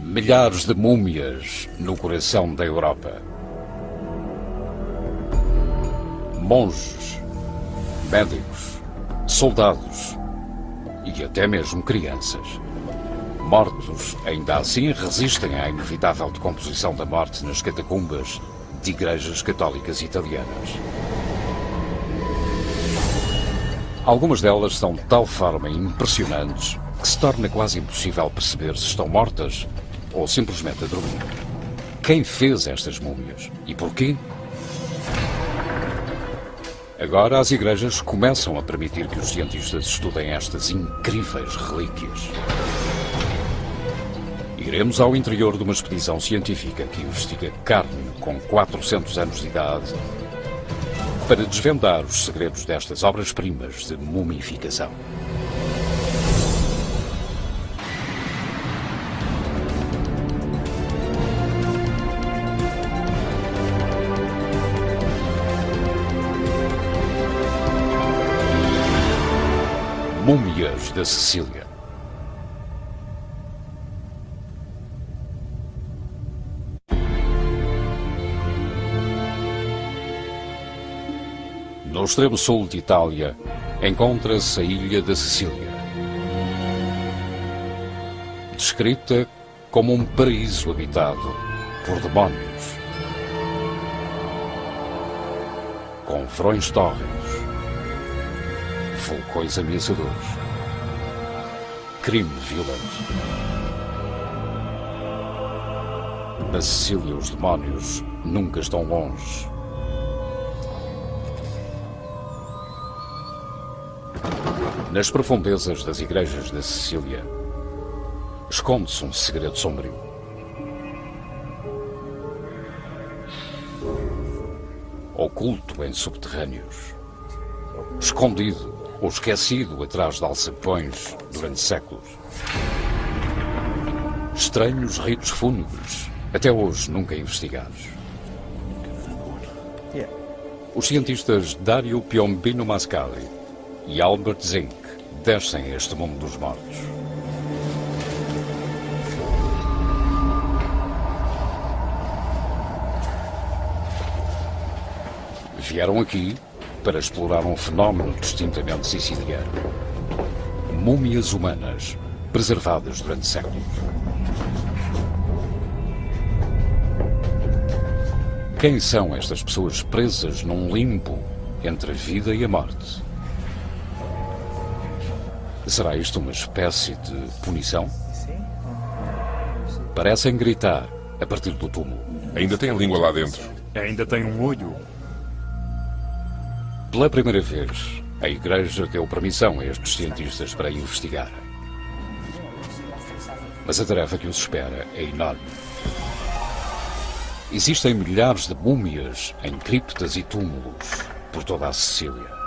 Milhares de múmias no coração da Europa. Monges, médicos, soldados e até mesmo crianças. Mortos, ainda assim, resistem à inevitável decomposição da morte nas catacumbas de igrejas católicas italianas. Algumas delas são de tal forma impressionantes que se torna quase impossível perceber se estão mortas ou simplesmente a dormir. Quem fez estas múmias e porquê? Agora as igrejas começam a permitir que os cientistas estudem estas incríveis relíquias. Iremos ao interior de uma expedição científica que investiga carne com 400 anos de idade para desvendar os segredos destas obras-primas de mumificação. Múmias da Sicília. No extremo sul de Itália, encontra-se a ilha da Sicília, descrita como um paraíso habitado por demónios, com verões tórridos, vulcões ameaçadores, crime violento. Na Sicília, os demónios nunca estão longe. Nas profundezas das igrejas da Sicília, esconde-se um segredo sombrio. Oculto em subterrâneos, escondido ou esquecido atrás de alçapões durante séculos. Estranhos ritos fúnebres, até hoje nunca investigados. Os cientistas Dario Piombino Mascali e Albert Zink descem a este mundo dos mortos. Vieram aqui para explorar um fenómeno distintamente siciliano. Múmias humanas preservadas durante séculos. Quem são estas pessoas presas num limbo entre a vida e a morte? Será isto uma espécie de punição? Parecem gritar a partir do túmulo. Ainda tem a língua lá dentro. Ainda tem um olho. Pela primeira vez, a Igreja deu permissão a estes cientistas para investigar. Mas a tarefa que os espera é enorme. Existem milhares de múmias em criptas e túmulos por toda a Sicília.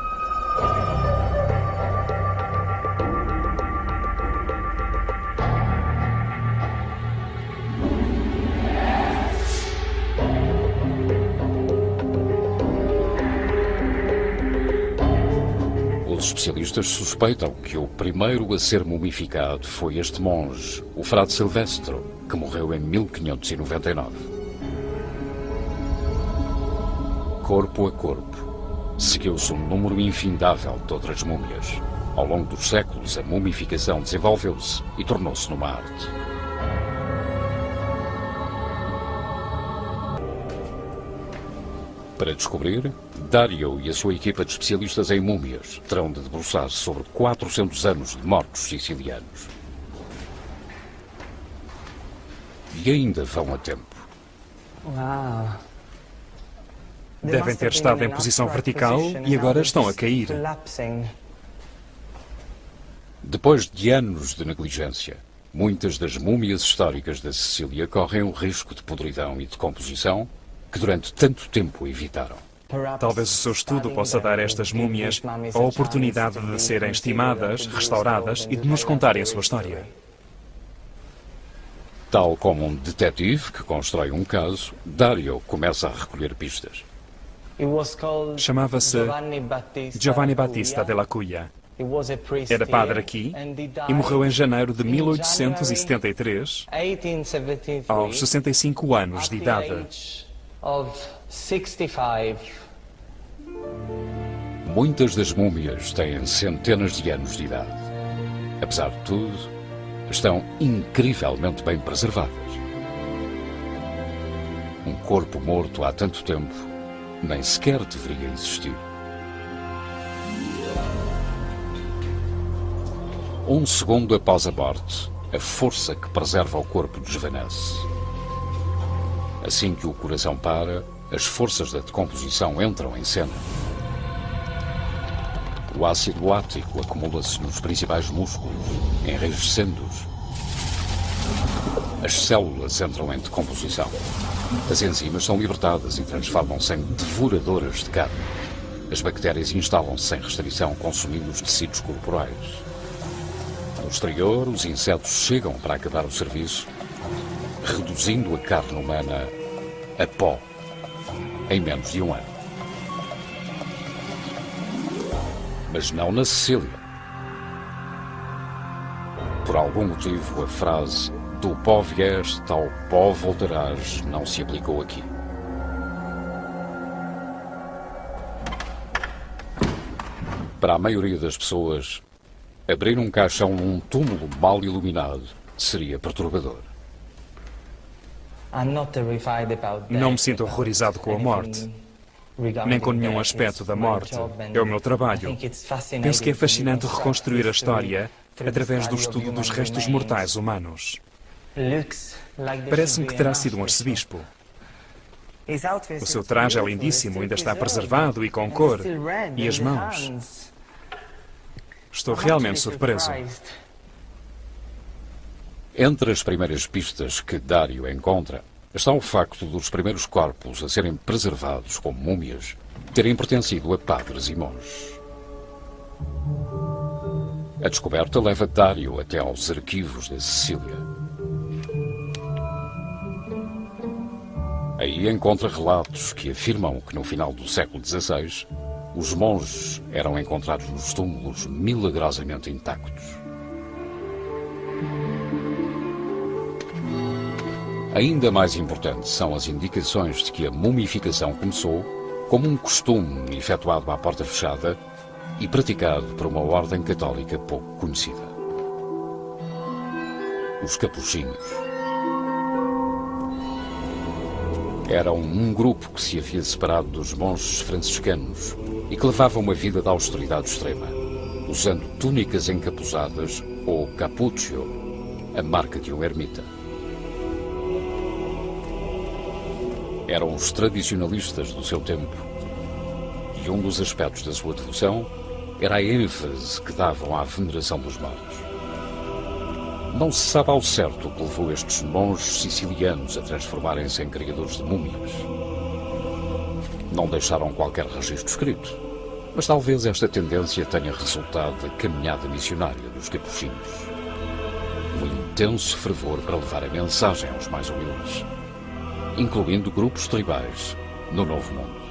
Os especialistas suspeitam que o primeiro a ser mumificado foi este monge, o frade Silvestro, que morreu em 1599. Corpo a corpo, seguiu-se um número infindável de outras múmias. Ao longo dos séculos, a mumificação desenvolveu-se e tornou-se numa arte. Para descobrir, Dario e a sua equipa de especialistas em múmias terão de debruçar-se sobre 400 anos de mortos sicilianos. E ainda vão a tempo. Uau! Devem ter estado em posição vertical e agora estão a cair. Depois de anos de negligência, muitas das múmias históricas da Sicília correm o risco de podridão e decomposição que durante tanto tempo evitaram. Talvez o seu estudo possa dar a estas múmias a oportunidade de serem estimadas, restauradas e de nos contarem a sua história. Tal como um detetive que constrói um caso, Dario começa a recolher pistas. Chamava-se Giovanni Battista della Cuia. Era padre aqui e morreu em janeiro de 1873, aos 65 anos de idade. Muitas das múmias têm centenas de anos de idade. Apesar de tudo, estão incrivelmente bem preservadas. Um corpo morto há tanto tempo nem sequer deveria existir. Um segundo após a morte, a força que preserva o corpo desvanece. Assim que o coração para, as forças da decomposição entram em cena. O ácido lático acumula-se nos principais músculos, enrijecendo-os. As células entram em decomposição. As enzimas são libertadas e transformam-se em devoradoras de carne. As bactérias instalam-se sem restrição, consumindo os tecidos corporais. No exterior, os insetos chegam para acabar o serviço, reduzindo a carne humana a pó em menos de um ano. Mas não na Sicília. Por algum motivo, a frase "do pó vieste, ao pó voltarás" não se aplicou aqui. Para a maioria das pessoas, abrir um caixão num túmulo mal iluminado seria perturbador. Não me sinto horrorizado com a morte, nem com nenhum aspecto da morte. É o meu trabalho. Penso que é fascinante reconstruir a história através do estudo dos restos mortais humanos. Parece-me que terá sido um arcebispo. O seu traje é lindíssimo, ainda está preservado e com cor. E as mãos? Estou realmente surpreso. Entre as primeiras pistas que Dário encontra está o facto dos primeiros corpos a serem preservados como múmias terem pertencido a padres e monges. A descoberta leva Dário até aos arquivos da Sicília. Aí encontra relatos que afirmam que no final do século XVI os monges eram encontrados nos túmulos milagrosamente intactos. Ainda mais importantes são as indicações de que a mumificação começou como um costume efetuado à porta fechada e praticado por uma ordem católica pouco conhecida. Os capuchinhos. Eram um grupo que se havia separado dos monges franciscanos e que levava uma vida de austeridade extrema, usando túnicas encapuzadas ou cappuccio, a marca de um ermita. Eram os tradicionalistas do seu tempo, e um dos aspectos da sua devoção era a ênfase que davam à veneração dos mortos. Não se sabe ao certo o que levou estes monges sicilianos a transformarem-se em criadores de múmias. Não deixaram qualquer registro escrito, mas talvez esta tendência tenha resultado da caminhada missionária dos capuchinhos. Um intenso fervor para levar a mensagem aos mais humildes, incluindo grupos tribais no Novo Mundo.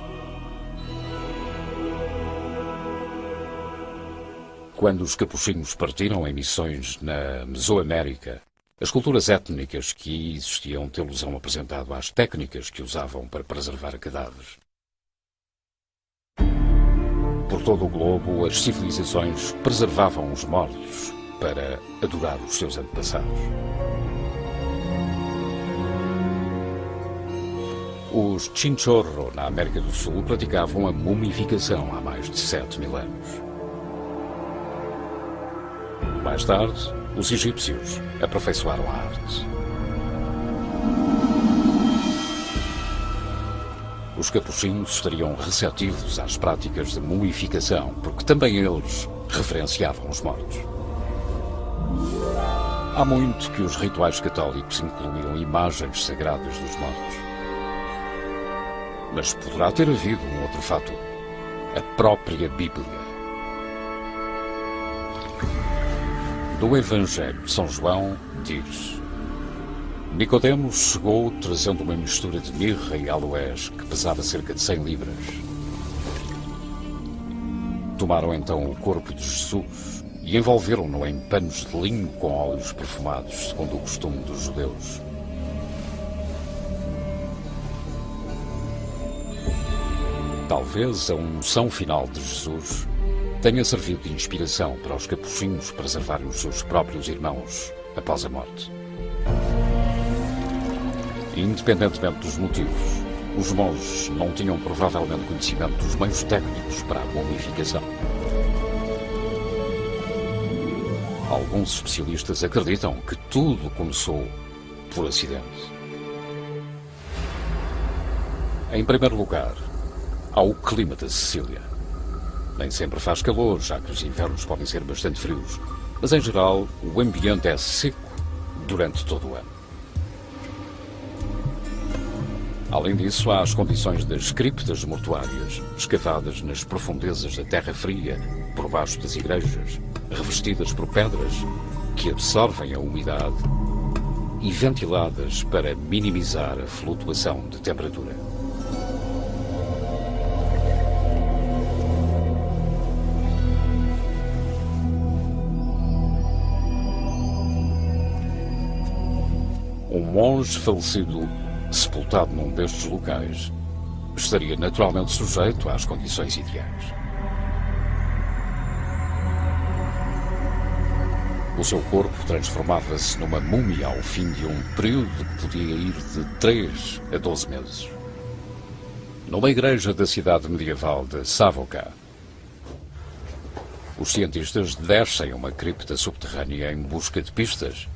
Quando os capuchinhos partiram em missões na Mesoamérica, as culturas étnicas que aí existiam tê-los-ão apresentado às técnicas que usavam para preservar cadáveres. Por todo o globo, as civilizações preservavam os mortos para adorar os seus antepassados. Os Chinchorro, na América do Sul, praticavam a mumificação há mais de 7.000 anos. Mais tarde, os egípcios aperfeiçoaram a arte. Os capuchinhos estariam receptivos às práticas de mumificação, porque também eles reverenciavam os mortos. Há muito que os rituais católicos incluíram imagens sagradas dos mortos. Mas poderá ter havido um outro fator: a própria Bíblia. Do Evangelho de São João diz: Nicodemos chegou trazendo uma mistura de mirra e aloés que pesava cerca de 100 libras. tomaram então o corpo de Jesus e envolveram-no em panos de linho com óleos perfumados, segundo o costume dos judeus. Talvez a unção final de Jesus tenha servido de inspiração para os capuchinhos preservarem os seus próprios irmãos após a morte. Independentemente dos motivos, os monges não tinham provavelmente conhecimento dos meios técnicos para a mumificação. Alguns especialistas acreditam que tudo começou por acidente. Em primeiro lugar, há o clima da Sicília. Nem sempre faz calor, já que os invernos podem ser bastante frios, mas em geral o ambiente é seco durante todo o ano. Além disso, há as condições das criptas mortuárias, escavadas nas profundezas da terra fria, por baixo das igrejas, revestidas por pedras que absorvem a umidade e ventiladas para minimizar a flutuação de temperatura. Um monge falecido sepultado num destes locais estaria naturalmente sujeito às condições ideais. O seu corpo transformava-se numa múmia ao fim de um período que podia ir de 3 a 12 meses. Numa igreja da cidade medieval de Savoca, os cientistas descem uma cripta subterrânea em busca de pistas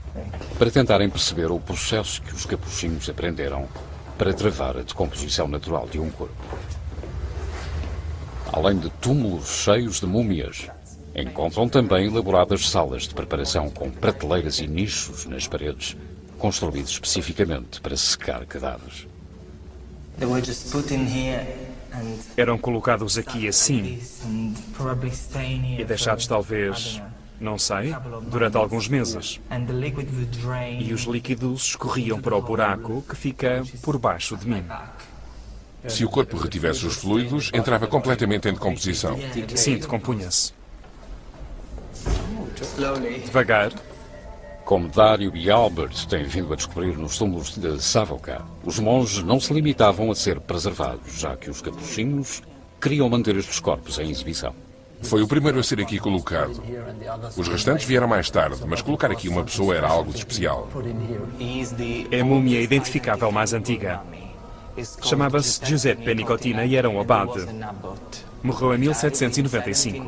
para tentarem perceber o processo que os capuchinhos aprenderam para travar a decomposição natural de um corpo. Além de túmulos cheios de múmias, encontram também elaboradas salas de preparação com prateleiras e nichos nas paredes, construídos especificamente para secar cadáveres. Eram colocados aqui assim e deixados talvez, não sei, durante alguns meses. E os líquidos escorriam para o buraco que fica por baixo de mim. Se o corpo retivesse os fluidos, entrava completamente em decomposição. Sim, decompunha-se. Devagar. Como Dario e Albert têm vindo a descobrir nos túmulos de Savoca, os monges não se limitavam a ser preservados, já que os capuchinhos queriam manter estes corpos em exibição. Foi o primeiro a ser aqui colocado. Os restantes vieram mais tarde, mas colocar aqui uma pessoa era algo de especial. É a múmia identificável mais antiga. Chamava-se Giuseppe Nicotina e era um abade. Morreu em 1795.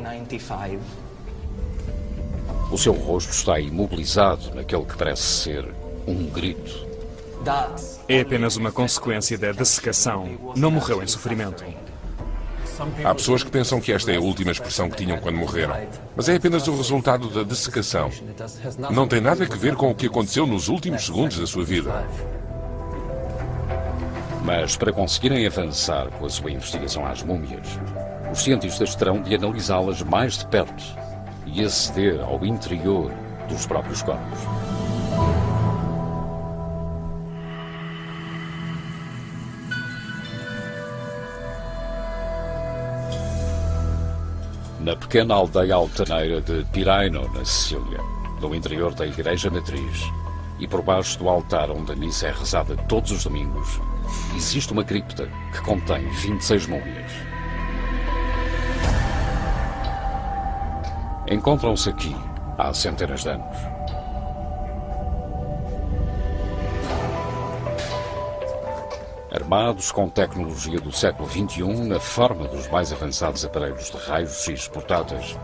O seu rosto está imobilizado naquele que parece ser um grito. É apenas uma consequência da dessecação. Não morreu em sofrimento. Há pessoas que pensam que esta é a última expressão que tinham quando morreram, mas é apenas o resultado da dessecação. Não tem nada a ver com o que aconteceu nos últimos segundos da sua vida. Mas para conseguirem avançar com a sua investigação às múmias, os cientistas terão de analisá-las mais de perto e aceder ao interior dos próprios corpos. Na pequena aldeia altaneira de Piraino, na Sicília, no interior da igreja matriz e por baixo do altar onde a missa é rezada todos os domingos, existe uma cripta que contém 26 múmias. Encontram-se aqui há centenas de anos. Armados com tecnologia do século XXI na forma dos mais avançados aparelhos de raios-x portáteis,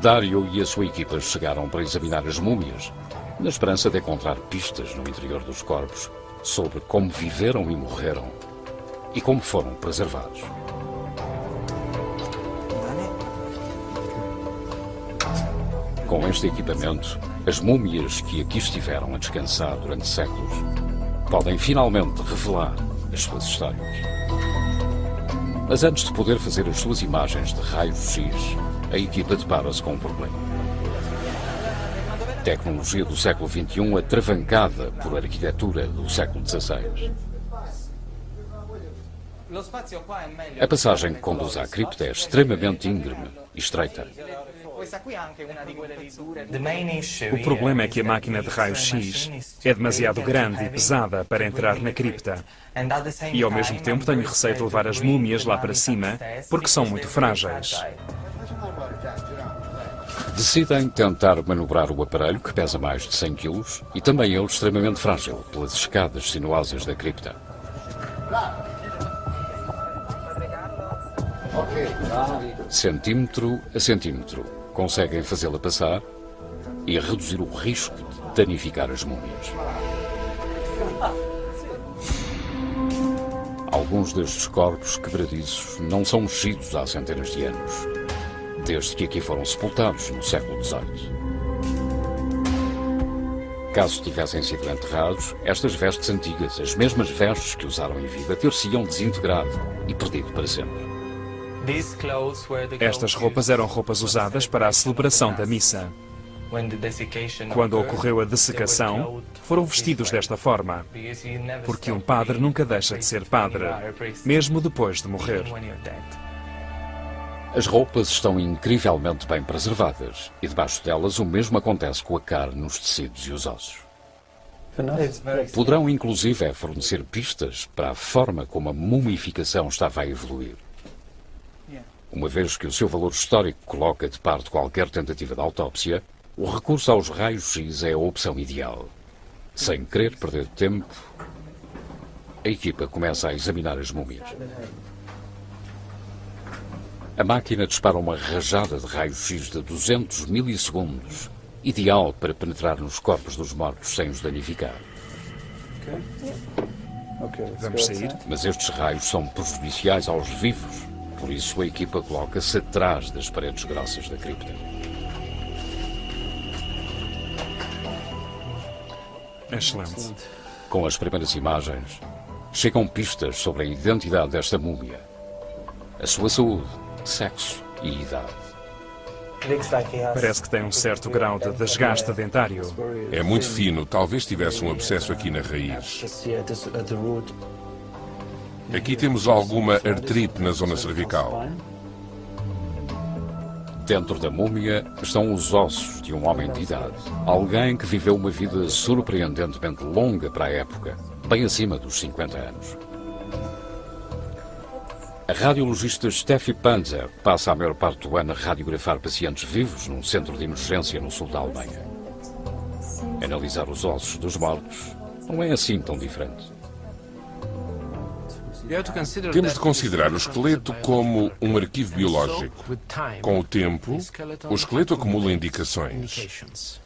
Dario e a sua equipa chegaram para examinar as múmias, na esperança de encontrar pistas no interior dos corpos sobre como viveram e morreram e como foram preservados. Com este equipamento, as múmias que aqui estiveram a descansar durante séculos podem finalmente revelar as suas histórias. Mas antes de poder fazer as suas imagens de raios-x, a equipa depara-se com um problema. Tecnologia do século XXI atravancada por arquitetura do século XVI. A passagem que conduz à cripta é extremamente íngreme e estreita. O problema é que a máquina de raios-x é demasiado grande e pesada para entrar na cripta. E ao mesmo tempo tenho receio de levar as múmias lá para cima porque são muito frágeis. Decidem tentar manobrar o aparelho, que pesa mais de 100 kg, e também ele extremamente frágil, pelas escadas sinuosas da cripta. Centímetro a centímetro, conseguem fazê-la passar e reduzir o risco de danificar as múmias. Alguns destes corpos quebradiços não são mexidos há centenas de anos, desde que aqui foram sepultados no século XVIII. Caso tivessem sido enterrados, estas vestes antigas, as mesmas vestes que usaram em vida, ter-se-iam desintegrado e perdido para sempre. Estas roupas eram roupas usadas para a celebração da missa. Quando ocorreu a dessecação, foram vestidos desta forma, porque um padre nunca deixa de ser padre, mesmo depois de morrer. As roupas estão incrivelmente bem preservadas e debaixo delas o mesmo acontece com a carne, os tecidos e os ossos. Poderão inclusive fornecer pistas para a forma como a mumificação estava a evoluir. Uma vez que o seu valor histórico coloca de parte qualquer tentativa de autópsia, o recurso aos raios-x é a opção ideal. Sem querer perder tempo, a equipa começa a examinar as múmias. A máquina dispara uma rajada de raios-x de 200 milissegundos, ideal para penetrar nos corpos dos mortos sem os danificar. Vamos sair? Mas estes raios são prejudiciais aos vivos, por isso a equipa coloca-se atrás das paredes grossas da cripta. Excelente. Com as primeiras imagens, chegam pistas sobre a identidade desta múmia, a sua saúde, sexo e idade. Parece que tem um certo grau de desgaste dentário. É muito fino, talvez tivesse um abscesso aqui na raiz. Aqui temos alguma artrite na zona cervical. Dentro da múmia estão os ossos de um homem de idade. Alguém que viveu uma vida surpreendentemente longa para a época, bem acima dos 50 anos. A radiologista Steffi Panzer passa a maior parte do ano a radiografar pacientes vivos num centro de emergência no sul da Alemanha. Analisar os ossos dos mortos não é assim tão diferente. Temos de considerar o esqueleto como um arquivo biológico. Com o tempo, o esqueleto acumula indicações.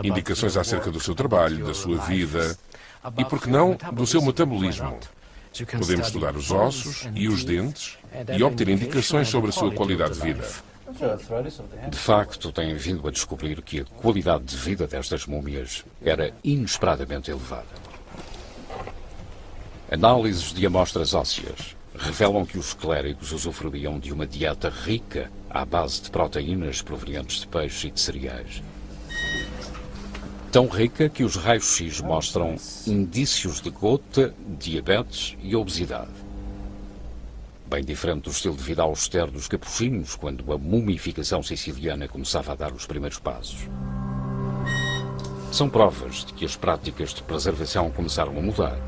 Indicações acerca do seu trabalho, da sua vida e, por que não, do seu metabolismo. Podemos estudar os ossos e os dentes e obter indicações sobre a sua qualidade de vida. De facto, têm vindo a descobrir que a qualidade de vida destas múmias era inesperadamente elevada. Análises de amostras ósseas revelam que os clérigos usufruíam de uma dieta rica à base de proteínas provenientes de peixe e de cereais. Tão rica que os raios-x mostram indícios de gota, diabetes e obesidade. Bem diferente do estilo de vida austero dos capuchinhos, quando a mumificação siciliana começava a dar os primeiros passos. São provas de que as práticas de preservação começaram a mudar,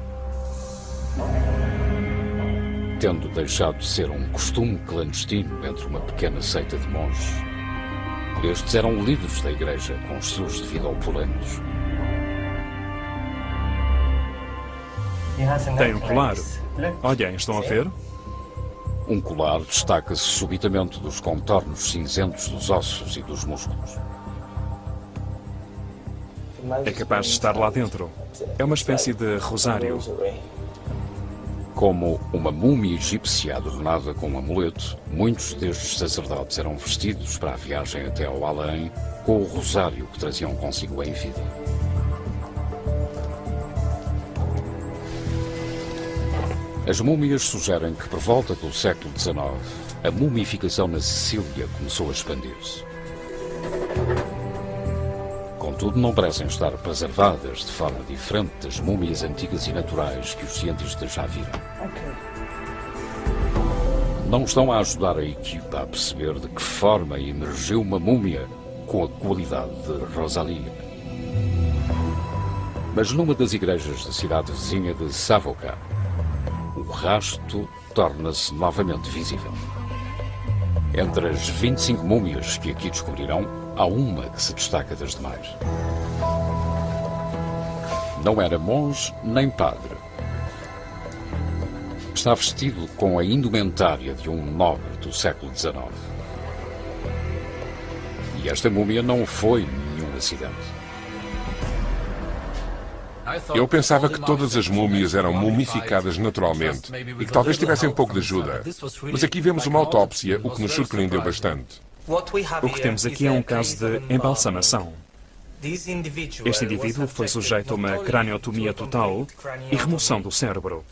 tendo deixado de ser um costume clandestino entre uma pequena seita de monges. Estes eram livres da igreja, com estilos de vida opulentos. Tem um colar. Olhem, estão a ver? Um colar destaca-se subitamente dos contornos cinzentos dos ossos e dos músculos. É capaz de estar lá dentro. É uma espécie de rosário. Como uma múmia egípcia adornada com um amuleto, muitos destes sacerdotes eram vestidos para a viagem até ao além com o rosário que traziam consigo em vida. As múmias sugerem que, por volta do século XIX, a mumificação na Sicília começou a expandir-se. Contudo, não parecem estar preservadas de forma diferente das múmias antigas e naturais que os cientistas já viram. não estão a ajudar a equipa a perceber de que forma emergiu uma múmia com a qualidade de Rosalia. Mas numa das igrejas da cidade vizinha de Savoca, o rasto torna-se novamente visível. Entre as 25 múmias que aqui descobrirão, há uma que se destaca das demais. Não era monge nem padre. Está vestido com a indumentária de um nobre do século XIX. E esta múmia não foi nenhum acidente. Eu pensava que todas as múmias eram mumificadas naturalmente e que talvez tivessem um pouco de ajuda. Mas aqui vemos uma autópsia, o que nos surpreendeu bastante. O que temos aqui é um caso de embalsamação. Este indivíduo foi sujeito a uma craniotomia total e remoção do cérebro.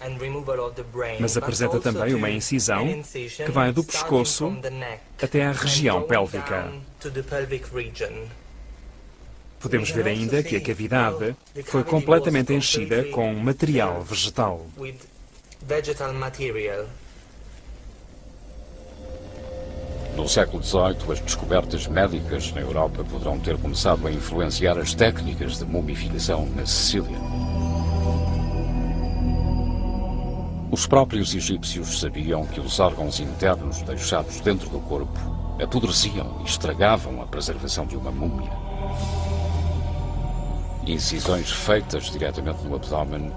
Mas apresenta também uma incisão que vai do pescoço até à região pélvica. Podemos ver ainda que a cavidade foi completamente enchida com material vegetal. No século XVIII, as descobertas médicas na Europa poderão ter começado a influenciar as técnicas de mumificação na Sicília. Os próprios egípcios sabiam que os órgãos internos deixados dentro do corpo apodreciam e estragavam a preservação de uma múmia. Incisões feitas diretamente no abdômen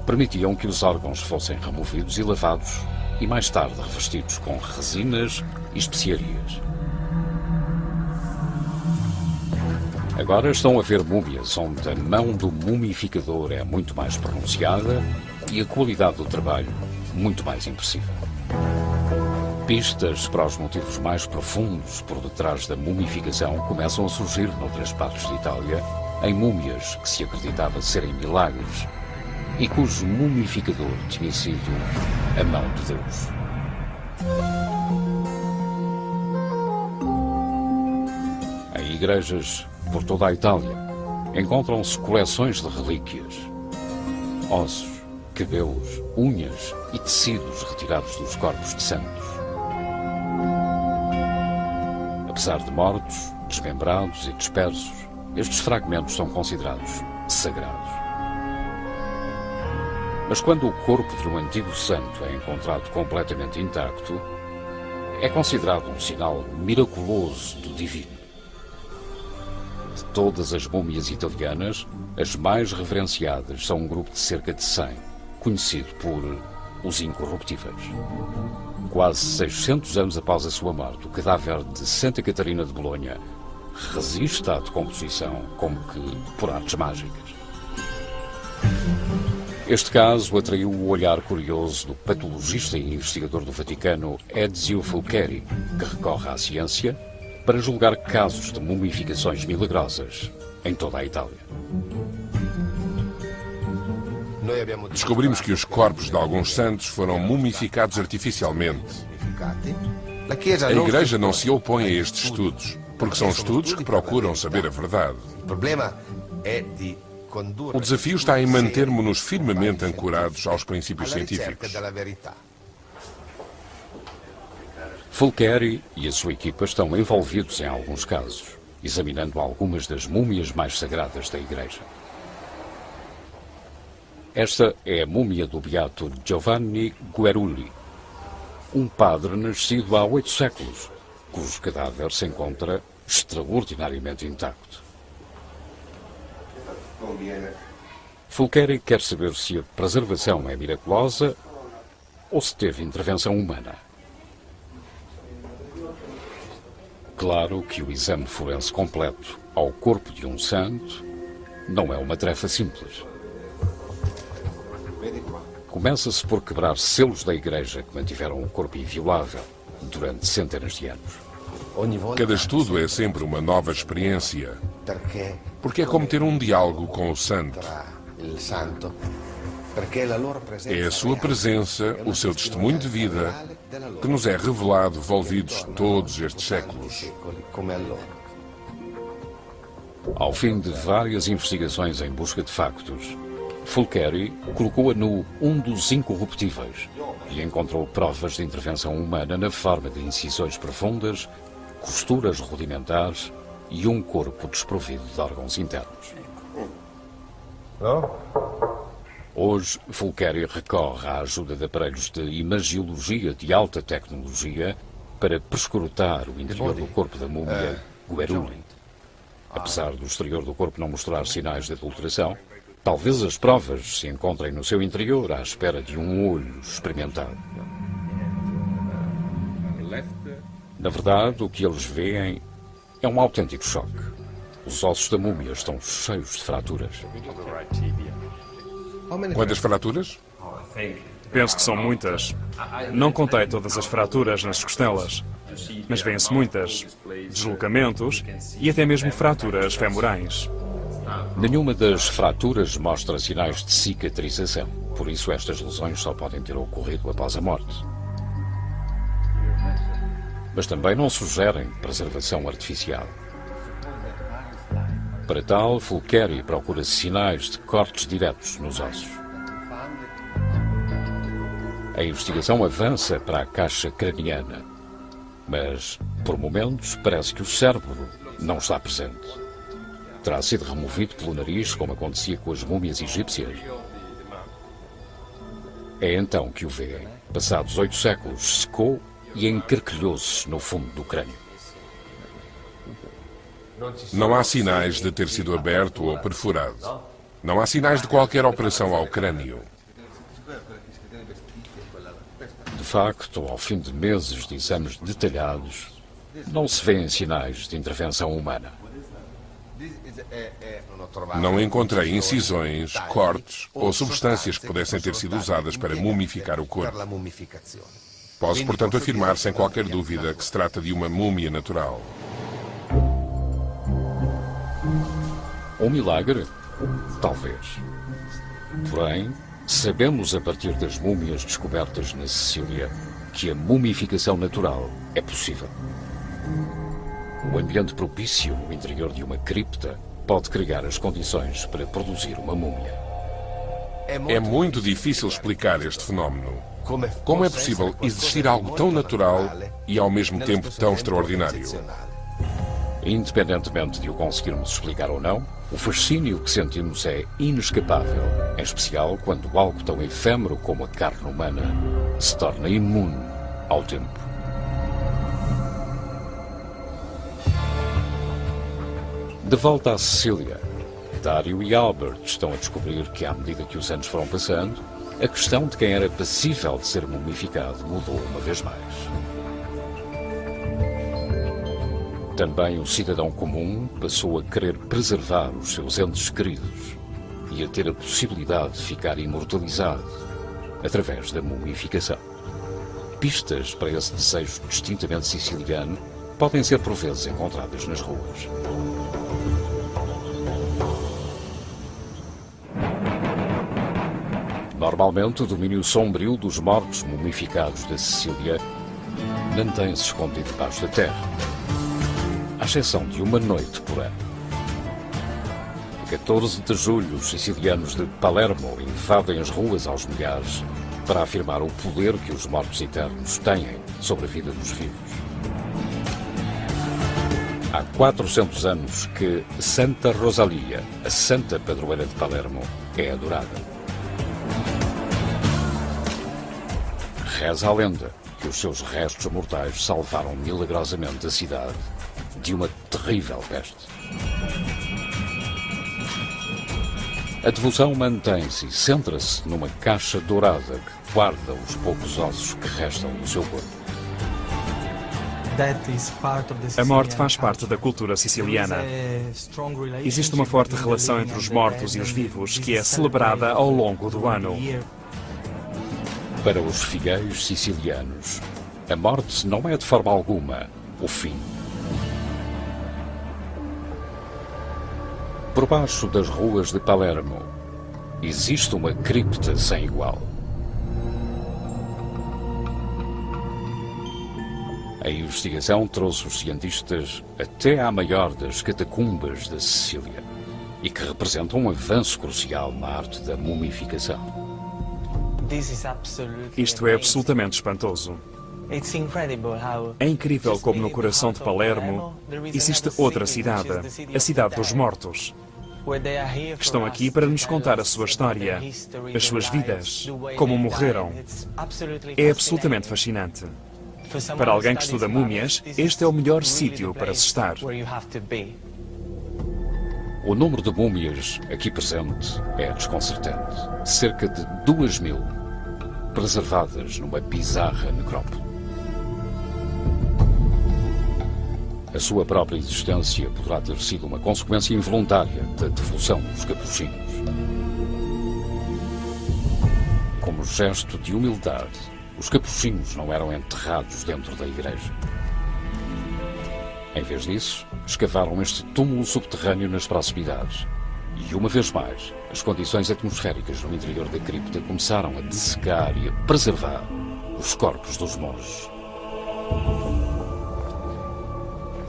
permitiam que os órgãos fossem removidos e lavados e mais tarde revestidos com resinas e especiarias. Agora estão a ver múmias onde a mão do mumificador é muito mais pronunciada e a qualidade do trabalho muito mais impressiva. Pistas para os motivos mais profundos por detrás da mumificação começam a surgir noutras partes de Itália, em múmias que se acreditava serem milagres e cujo mumificador tinha sido a mão de Deus. Em igrejas por toda a Itália encontram-se coleções de relíquias, ossos, cabelos, unhas e tecidos retirados dos corpos de santos. Apesar de mortos, desmembrados e dispersos, estes fragmentos são considerados sagrados. Mas quando o corpo de um antigo santo é encontrado completamente intacto, é considerado um sinal miraculoso do divino. De todas as múmias italianas, as mais reverenciadas são um grupo de cerca de 100, conhecido por os Incorruptíveis. Quase 600 anos após a sua morte, o cadáver de Santa Catarina de Bolonha resiste à decomposição como que por artes mágicas. Este caso atraiu o olhar curioso do patologista e investigador do Vaticano Ezio Fulcheri, que recorre à ciência para julgar casos de mumificações milagrosas em toda a Itália. Descobrimos que os corpos de alguns santos foram mumificados artificialmente. A Igreja não se opõe a estes estudos, porque são estudos que procuram saber a verdade. O desafio está em mantermos-nos firmemente ancorados aos princípios científicos. Fulcheri e a sua equipa estão envolvidos em alguns casos, examinando algumas das múmias mais sagradas da Igreja. Esta é a múmia do beato Giovanni Guerulli, um padre nascido há 8 séculos, cujo cadáver se encontra extraordinariamente intacto. Fulcheri quer saber se a preservação é miraculosa ou se teve intervenção humana. Claro que o exame forense completo ao corpo de um santo não é uma tarefa simples. Começa-se por quebrar selos da Igreja que mantiveram o corpo inviolável durante centenas de anos. Cada estudo é sempre uma nova experiência, porque é como ter um diálogo com o santo. É a sua presença, o seu testemunho de vida, que nos é revelado envolvidos todos estes séculos. Ao fim de várias investigações em busca de factos, Fulcari colocou-a no Um dos Incorruptíveis e encontrou provas de intervenção humana na forma de incisões profundas, costuras rudimentares e um corpo desprovido de órgãos internos. Hoje, Fulcari recorre à ajuda de aparelhos de imagiologia de alta tecnologia para perscrutar o interior do corpo da múmia Gueruli. Apesar do exterior do corpo não mostrar sinais de adulteração, talvez as provas se encontrem no seu interior à espera de um olho experimentado. Na verdade, o que eles veem é um autêntico choque. Os ossos da múmia estão cheios de fraturas. Quantas fraturas? Penso que são muitas. Não contei todas as fraturas nas costelas, mas vêem-se muitas. Deslocamentos e até mesmo fraturas femorais. Nenhuma das fraturas mostra sinais de cicatrização. Por isso, estas lesões só podem ter ocorrido após a morte. Mas também não sugerem preservação artificial. Para tal, Fulcari procura sinais de cortes diretos nos ossos. A investigação avança para a caixa craniana, mas, por momentos, parece que o cérebro não está presente. Terá sido removido pelo nariz, como acontecia com as múmias egípcias? É então que o vêem. Passados 8 séculos, secou e encarquilhou-se no fundo do crânio. Não há sinais de ter sido aberto ou perfurado. Não há sinais de qualquer operação ao crânio. De facto, ao fim de meses de exames detalhados, não se vêem sinais de intervenção humana. Não encontrei incisões, cortes ou substâncias que pudessem ter sido usadas para mumificar o corpo. Posso, portanto, afirmar sem qualquer dúvida que se trata de uma múmia natural. Um milagre? Talvez. Porém, sabemos a partir das múmias descobertas na Sicília que a mumificação natural é possível. O ambiente propício no interior de uma cripta pode criar as condições para produzir uma múmia. É muito difícil explicar este fenómeno. Como é possível existir algo tão natural e ao mesmo tempo tão extraordinário? Independentemente de o conseguirmos explicar ou não, o fascínio que sentimos é inescapável, em especial quando algo tão efêmero como a carne humana se torna imune ao tempo. De volta à Sicília, Dario e Albert estão a descobrir que, à medida que os anos foram passando, a questão de quem era passível de ser mumificado mudou uma vez mais. Também o cidadão comum passou a querer preservar os seus entes queridos e a ter a possibilidade de ficar imortalizado através da mumificação. Pistas para esse desejo distintamente siciliano podem ser por vezes encontradas nas ruas. Normalmente, o domínio sombrio dos mortos mumificados da Sicília mantém-se escondido debaixo da terra, à exceção de uma noite por ano. A 14 de julho, os sicilianos de Palermo invadem as ruas aos milhares para afirmar o poder que os mortos eternos têm sobre a vida dos vivos. Há 400 anos que Santa Rosalia, a santa padroeira de Palermo, é adorada. Reza a lenda que os seus restos mortais salvaram milagrosamente a cidade de uma terrível peste. A devoção mantém-se e centra-se numa caixa dourada que guarda os poucos ossos que restam do seu corpo. A morte faz parte da cultura siciliana. Existe uma forte relação entre os mortos e os vivos que é celebrada ao longo do ano. Para os fiéis sicilianos, a morte não é de forma alguma o fim. Por baixo das ruas de Palermo, existe uma cripta sem igual. A investigação trouxe os cientistas até à maior das catacumbas da Sicília. e que representam um avanço crucial na arte da mumificação. Isto é absolutamente espantoso. É incrível como no coração de Palermo existe outra cidade, a cidade dos mortos. Estão aqui para nos contar a sua história, as suas vidas, como morreram. É absolutamente fascinante. Para alguém que estuda múmias, este é o melhor sítio para se estar. O número de múmias aqui presente é desconcertante. Cerca de 2.000 preservadas numa bizarra necrópole. A sua própria existência poderá ter sido uma consequência involuntária da devolução dos capuchinhos. Como gesto de humildade, os capuchinhos não eram enterrados dentro da igreja. Em vez disso, escavaram este túmulo subterrâneo nas proximidades. E, uma vez mais, as condições atmosféricas no interior da cripta começaram a dessecar e a preservar os corpos dos monges.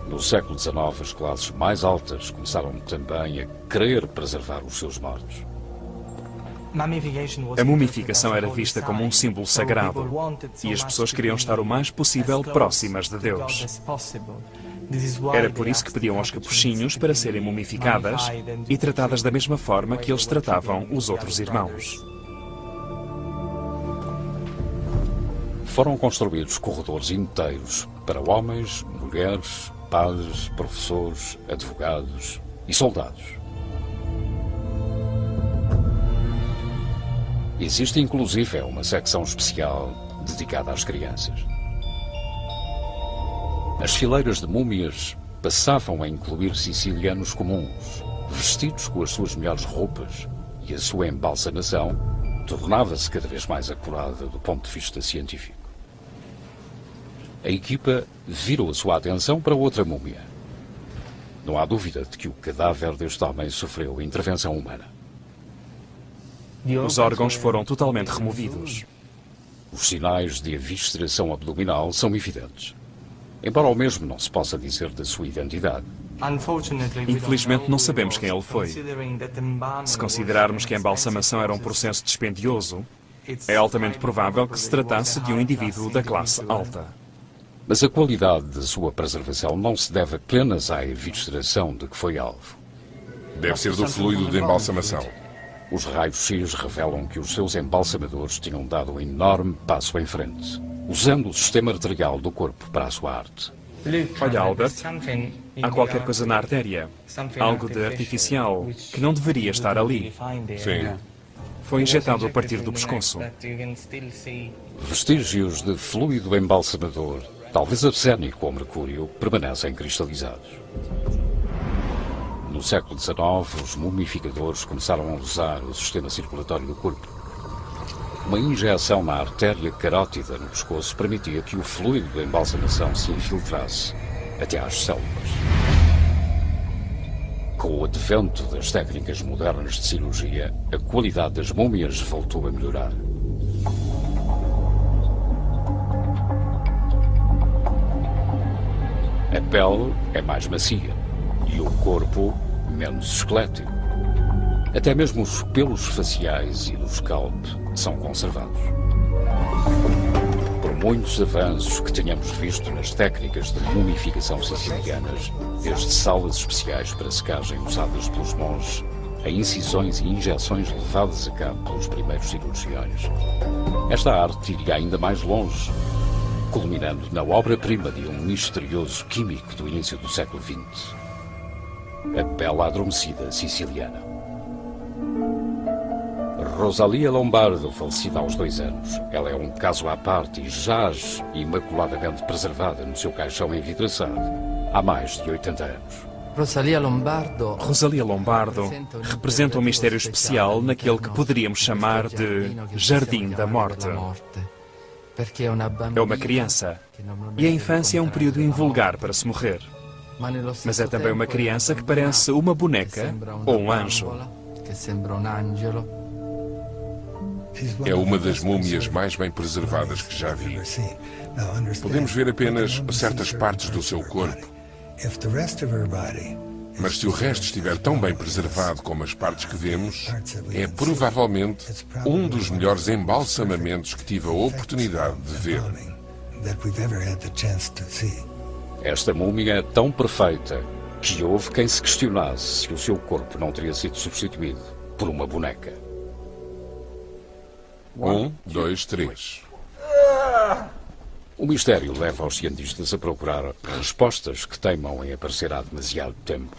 No século XIX, as classes mais altas começaram também a querer preservar os seus mortos. A mumificação era vista como um símbolo sagrado e as pessoas queriam estar o mais possível próximas de Deus. Era por isso que pediam aos capuchinhos para serem mumificadas e tratadas da mesma forma que eles tratavam os outros irmãos. Foram construídos corredores inteiros para homens, mulheres, padres, professores, advogados e soldados. Existe inclusive uma secção especial dedicada às crianças. As fileiras de múmias passavam a incluir sicilianos comuns, vestidos com as suas melhores roupas, e a sua embalsamação tornava-se cada vez mais acurada do ponto de vista científico. A equipa virou a sua atenção para outra múmia. Não há dúvida de que o cadáver deste homem sofreu intervenção humana. Os órgãos foram totalmente removidos. Os sinais de evisceração abdominal são evidentes, embora ao mesmo não se possa dizer da sua identidade. Infelizmente não sabemos quem ele foi. Se considerarmos que a embalsamação era um processo dispendioso, é altamente provável que se tratasse de um indivíduo da classe alta. Mas a qualidade da sua preservação não se deve apenas à evisceração de que foi alvo. Deve ser do fluido de embalsamação. Os raios-x revelam que os seus embalsamadores tinham dado um enorme passo em frente, usando o sistema arterial do corpo para a sua arte. Olha, Albert, há qualquer coisa na artéria, algo de artificial, que não deveria estar ali. Sim. Foi injetado a partir do pescoço. Vestígios de fluido embalsamador, talvez arsénico ou mercúrio, permanecem cristalizados. No século XIX, os mumificadores começaram a usar o sistema circulatório do corpo. Uma injeção na artéria carótida no pescoço permitia que o fluido da embalsamação se infiltrasse até às células. Com o advento das técnicas modernas de cirurgia, a qualidade das múmias voltou a melhorar. A pele é mais macia e o corpo menos esquelético. Até mesmo os pelos faciais e do scalp são conservados. Por muitos avanços que tenhamos visto nas técnicas de mumificação sicilianas, desde salas especiais para secagem usadas pelos monges, a incisões e injeções levadas a cabo pelos primeiros cirurgiões, esta arte iria ainda mais longe, culminando na obra-prima de um misterioso químico do início do século XX, a pele adormecida siciliana. Rosalia Lombardo, falecida aos 2 anos. Ela é um caso à parte e jaz imaculadamente preservada no seu caixão envidraçado há mais de 80 anos. Rosalia Lombardo representa um mistério especial naquele que poderíamos chamar de Jardim da Morte. É uma criança, e a infância é um período invulgar para se morrer. Mas é também uma criança que parece uma boneca ou um anjo. É uma das múmias mais bem preservadas que já vi. Podemos ver apenas certas partes do seu corpo. Mas se o resto estiver tão bem preservado como as partes que vemos, é provavelmente um dos melhores embalsamamentos que tive a oportunidade de ver. Esta múmia é tão perfeita que houve quem se questionasse se o seu corpo não teria sido substituído por uma boneca. 1, 2, 3. O mistério leva os cientistas a procurar respostas que teimam em aparecer há demasiado tempo.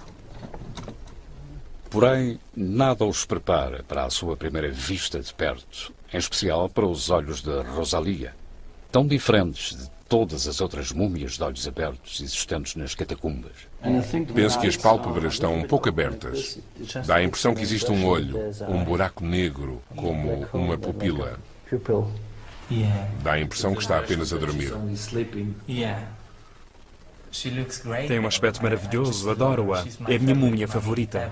Porém, nada os prepara para a sua primeira vista de perto, em especial para os olhos de Rosalia, tão diferentes de todas as outras múmias de olhos abertos existentes nas catacumbas. Penso que as pálpebras estão um pouco abertas. Dá a impressão que existe um olho, um buraco negro, como uma pupila. Dá a impressão que está apenas a dormir. Tem um aspecto maravilhoso, adoro-a. É a minha múmia favorita.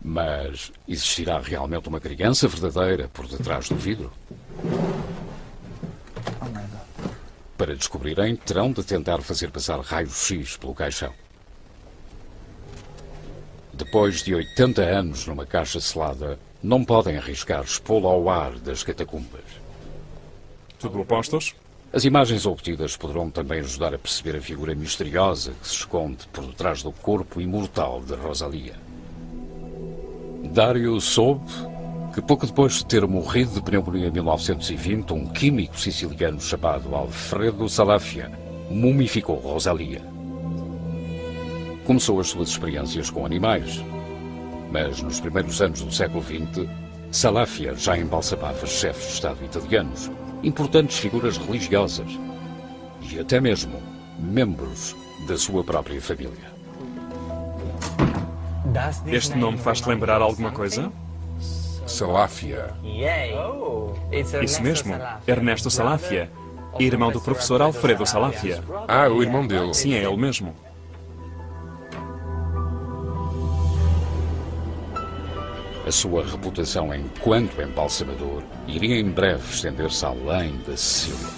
Mas existirá realmente uma criança verdadeira por detrás do vidro? Para descobrirem, terão de tentar fazer passar raios-x pelo caixão. Depois de 80 anos numa caixa selada, não podem arriscar expô-la ao ar das catacumbas. Tudo a postos? As imagens obtidas poderão também ajudar a perceber a figura misteriosa que se esconde por detrás do corpo imortal de Rosalia. Dario soube que pouco depois de ter morrido de pneumonia em 1920, um químico siciliano chamado Alfredo Salafia mumificou Rosalia. Começou as suas experiências com animais, mas nos primeiros anos do século XX, Salafia já embalsamava chefes de Estado italianos, importantes figuras religiosas e até mesmo membros da sua própria família. Este nome faz-te lembrar alguma coisa? Salafia. Isso mesmo, Ernesto Salafia, irmão do professor Alfredo Salafia. Ah, o irmão dele. Sim, é ele mesmo. A sua reputação enquanto embalsamador iria em breve estender-se além da Sicília.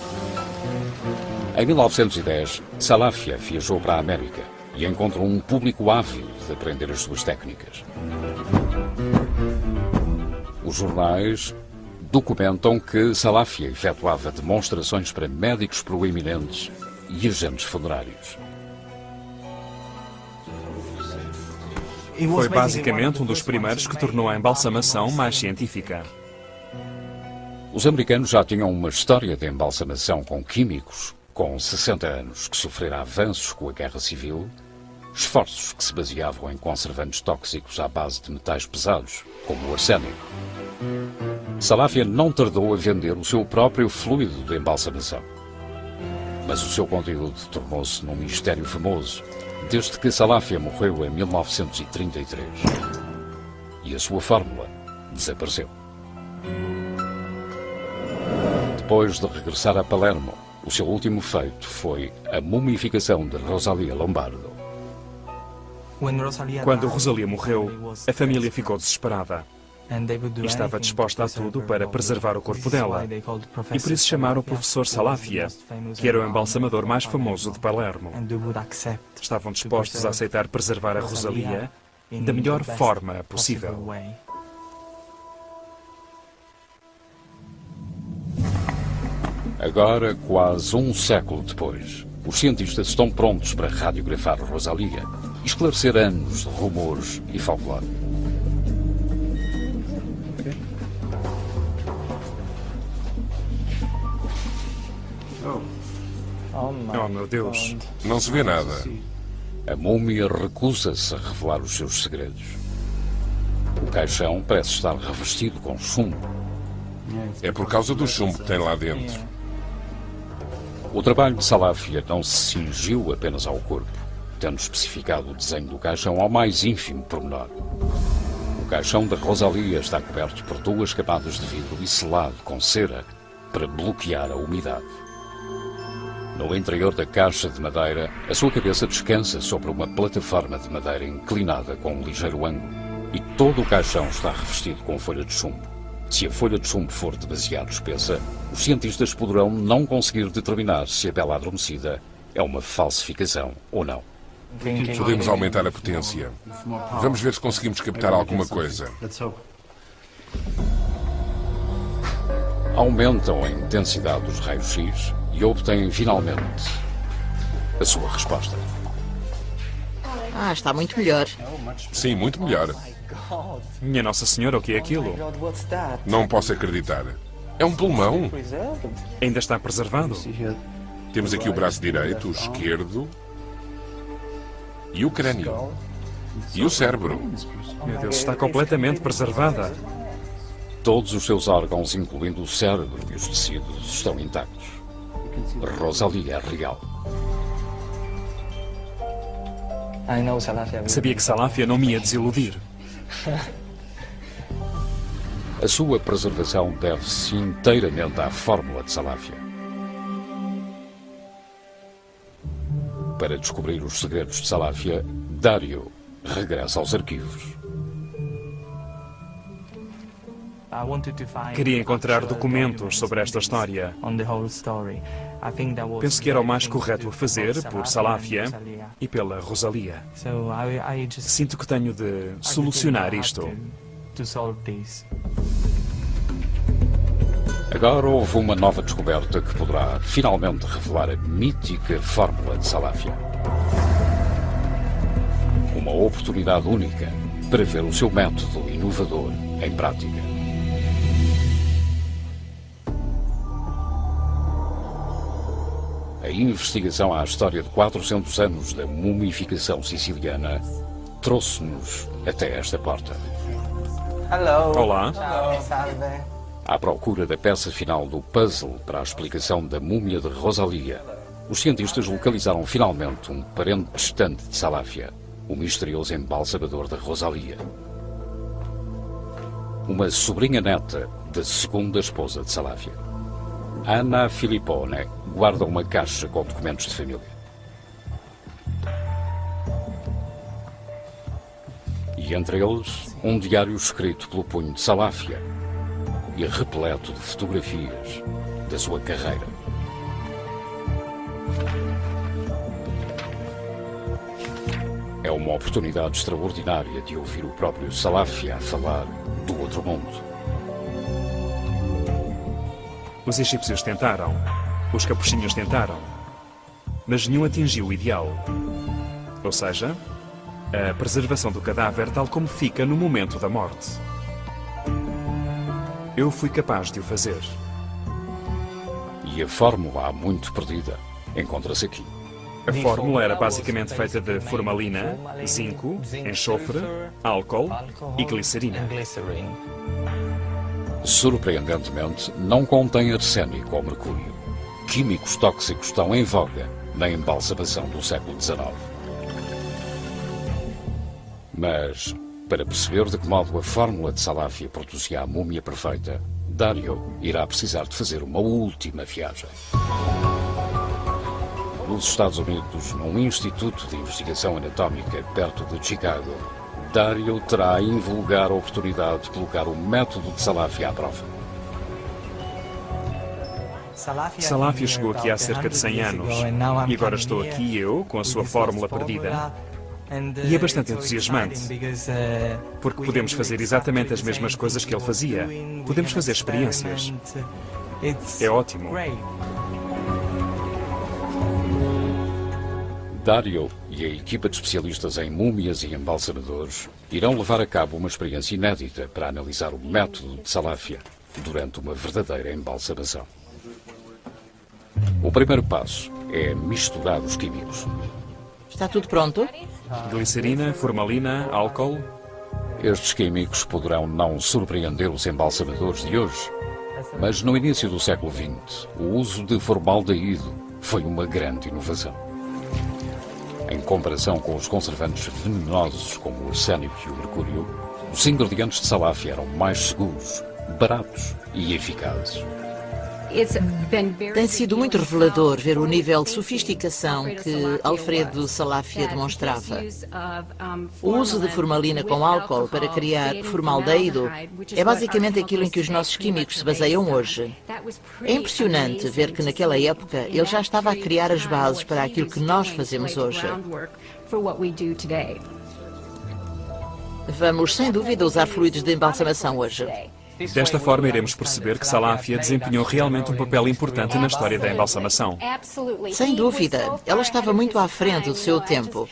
Em 1910, Salafia viajou para a América e encontrou um público ávido de aprender as suas técnicas. Os jornais documentam que Salafia efetuava demonstrações para médicos proeminentes e agentes funerários. Foi basicamente um dos primeiros que tornou a embalsamação mais científica. Os americanos já tinham uma história de embalsamação com químicos, com 60 anos, que sofrera avanços com a Guerra Civil, esforços que se baseavam em conservantes tóxicos à base de metais pesados, como o arsénico. Salafia não tardou a vender o seu próprio fluido de embalsamação. Mas o seu conteúdo tornou-se num mistério famoso, desde que Salafia morreu em 1933. E a sua fórmula desapareceu. Depois de regressar a Palermo, o seu último feito foi a mumificação de Rosalia Lombardo. Quando Rosalia morreu, a família ficou desesperada e estava disposta a tudo para preservar o corpo dela. E por isso chamaram o professor Salafia, que era o embalsamador mais famoso de Palermo. Estavam dispostos a aceitar preservar a Rosalia da melhor forma possível. Agora, quase um século depois, os cientistas estão prontos para radiografar Rosalia e esclarecer anos de rumores e folclore. Oh, meu Deus. Não se vê nada. A múmia recusa-se a revelar os seus segredos. O caixão parece estar revestido com chumbo. É por causa do chumbo que tem lá dentro. O trabalho de Salafia não se cingiu apenas ao corpo, tendo especificado o desenho do caixão ao mais ínfimo pormenor. O caixão da Rosalia está coberto por 2 camadas de vidro e selado com cera para bloquear a umidade. No interior da caixa de madeira, a sua cabeça descansa sobre uma plataforma de madeira inclinada com um ligeiro ângulo e todo o caixão está revestido com folha de chumbo. Se a folha de chumbo for demasiado espessa, os cientistas poderão não conseguir determinar se a pele adormecida é uma falsificação ou não. Podemos aumentar a potência. Vamos ver se conseguimos captar alguma coisa. Aumentam a intensidade dos raios-x e obtêm finalmente a sua resposta. Está muito melhor. Sim, muito melhor. Minha Nossa Senhora, o que é aquilo? Não posso acreditar. É um pulmão. Ainda está preservado? Temos aqui o braço direito, o esquerdo e o crânio. E o cérebro. Meu Deus, está completamente preservada. Todos os seus órgãos, incluindo o cérebro e os tecidos, estão intactos. Rosalia é real. Sabia que Salafia não me ia desiludir. A sua preservação deve-se inteiramente à fórmula de Salafia. Para descobrir os segredos de Salafia, Dario regressa aos arquivos. Queria encontrar documentos sobre esta história. Penso que era o mais correto a fazer por Salafia e pela Rosalia. Sinto que tenho de solucionar isto. Agora houve uma nova descoberta que poderá finalmente revelar a mítica fórmula de Salafia. Uma oportunidade única para ver o seu método inovador em prática. A investigação à história de 400 anos da mumificação siciliana trouxe-nos até esta porta. Olá. À procura da peça final do puzzle para a explicação da múmia de Rosalia, os cientistas localizaram finalmente um parente distante de Salafia, o misterioso embalsamador de Rosalia. Uma sobrinha neta da segunda esposa de Salafia. Anna Filippone guarda uma caixa com documentos de família. E entre eles, um diário escrito pelo punho de Salafia e repleto de fotografias da sua carreira. É uma oportunidade extraordinária de ouvir o próprio Salafia a falar do outro mundo. Os egípcios tentaram, os capuchinhos tentaram, mas nenhum atingiu o ideal. Ou seja, a preservação do cadáver tal como fica no momento da morte. Eu fui capaz de o fazer. E a fórmula há muito perdida encontra-se aqui. A fórmula era basicamente feita de formalina, zinco, enxofre, álcool e glicerina. Surpreendentemente, não contém arsênico ou mercúrio, químicos tóxicos tão em voga na embalsamação do século XIX. Mas, para perceber de que modo a fórmula de Salafia produzia a múmia perfeita, Dario irá precisar de fazer uma última viagem. Nos Estados Unidos, num instituto de investigação anatómica perto de Chicago, Dario terá a invulgar oportunidade de colocar o método de Salafia à prova. Salafia chegou aqui há cerca de 100 anos e agora estou aqui eu, com a sua fórmula perdida. E é bastante entusiasmante, porque podemos fazer exatamente as mesmas coisas que ele fazia. Podemos fazer experiências. É ótimo. Dario e a equipa de especialistas em múmias e embalsamadores irão levar a cabo uma experiência inédita para analisar o método de Salafia durante uma verdadeira embalsamação. O primeiro passo é misturar os químicos. Está tudo pronto? Glicerina, formalina, álcool. Estes químicos poderão não surpreender os embalsamadores de hoje, mas no início do século XX, o uso de formaldeído foi uma grande inovação. Em comparação com os conservantes venenosos como o arsênico e o mercúrio, os ingredientes de Salafia eram mais seguros, baratos e eficazes. Tem sido muito revelador ver o nível de sofisticação que Alfredo Salafia demonstrava. O uso de formalina com álcool para criar formaldeído é basicamente aquilo em que os nossos químicos se baseiam hoje. É impressionante ver que naquela época ele já estava a criar as bases para aquilo que nós fazemos hoje. Vamos, sem dúvida, usar fluidos de embalsamação hoje. Desta forma, iremos perceber que Salafia desempenhou realmente um papel importante na história da embalsamação. Sem dúvida, ela estava muito à frente do seu tempo.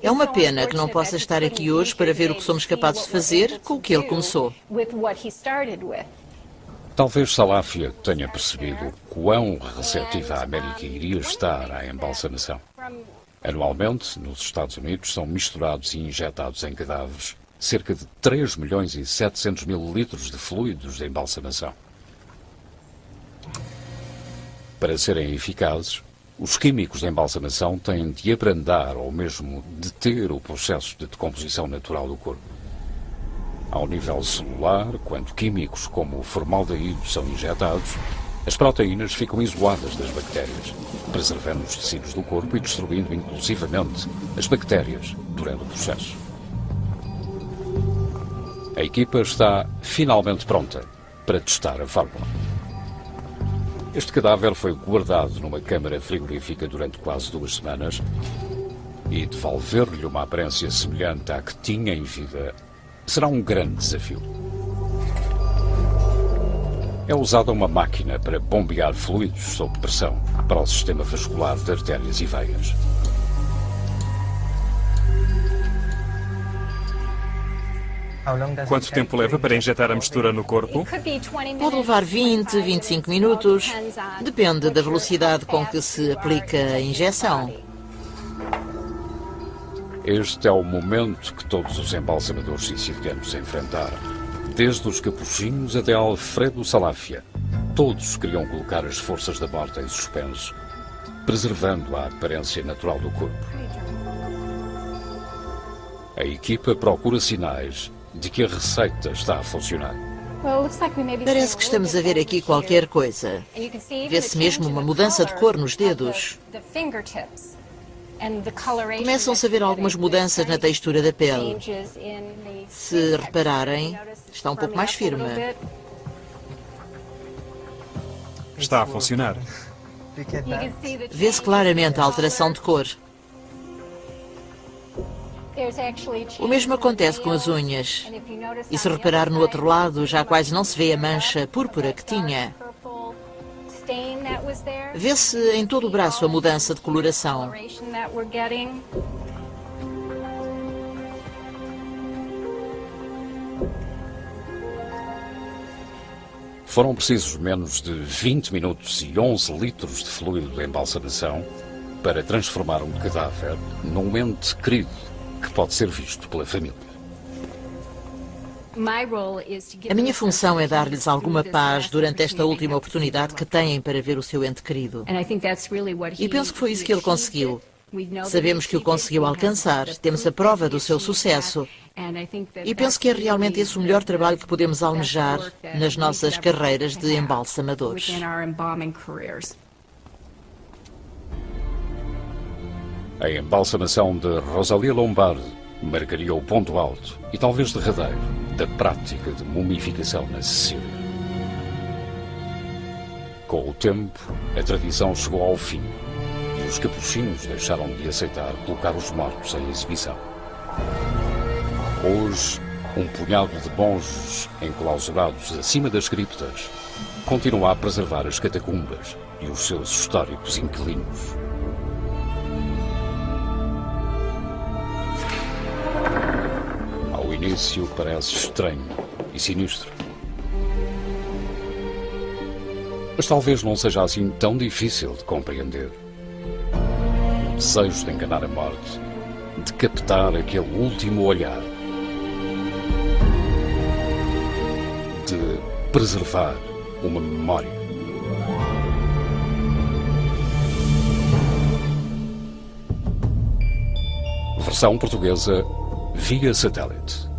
É uma pena que não possa estar aqui hoje para ver o que somos capazes de fazer com o que ele começou. Talvez Salafia tenha percebido quão receptiva a América iria estar à embalsamação. Anualmente, nos Estados Unidos, são misturados e injetados em cadáveres cerca de 3 milhões e 700 mil litros de fluidos de embalsamação. Para serem eficazes, os químicos de embalsamação têm de abrandar ou mesmo deter o processo de decomposição natural do corpo. Ao nível celular, quando químicos como o formaldeído são injetados, as proteínas ficam isoladas das bactérias, preservando os tecidos do corpo e destruindo inclusivamente as bactérias durante o processo. A equipa está finalmente pronta para testar a fórmula. Este cadáver foi guardado numa câmara frigorífica durante quase 2 semanas e devolver-lhe uma aparência semelhante à que tinha em vida será um grande desafio. É usada uma máquina para bombear fluidos sob pressão para o sistema vascular de artérias e veias. Quanto tempo leva para injetar a mistura no corpo? Pode levar 20, 25 minutos. Depende da velocidade com que se aplica a injeção. Este é o momento que todos os embalsamadores sicilianos enfrentaram. Desde os capuchinhos até Alfredo Salafia. Todos queriam colocar as forças da morte em suspenso, preservando a aparência natural do corpo. A equipa procura sinais de que a receita está a funcionar. Parece que estamos a ver aqui qualquer coisa. Vê-se mesmo uma mudança de cor nos dedos. Começam-se a ver algumas mudanças na textura da pele. Se repararem, está um pouco mais firme. Está a funcionar. Vê-se claramente a alteração de cor. O mesmo acontece com as unhas. E se reparar no outro lado, já quase não se vê a mancha púrpura que tinha. Vê-se em todo o braço a mudança de coloração. Foram precisos menos de 20 minutos e 11 litros de fluido de embalsamação para transformar um cadáver num ente querido que pode ser visto pela família. A minha função é dar-lhes alguma paz durante esta última oportunidade que têm para ver o seu ente querido. E penso que foi isso que ele conseguiu. Sabemos que o conseguiu alcançar, temos a prova do seu sucesso. E penso que é realmente esse o melhor trabalho que podemos almejar nas nossas carreiras de embalsamadores. A embalsamação de Rosalia Lombardi marcaria o ponto alto e talvez derradeiro da prática de mumificação na Sicília. Com o tempo, a tradição chegou ao fim e os capuchinhos deixaram de aceitar colocar os mortos em exibição. Hoje, um punhado de monges enclausurados acima das criptas continua a preservar as catacumbas e os seus históricos inquilinos. Ao início parece estranho e sinistro. Mas talvez não seja assim tão difícil de compreender. O desejo de enganar a morte, de captar aquele último olhar, de preservar uma memória. Versão portuguesa via satélite.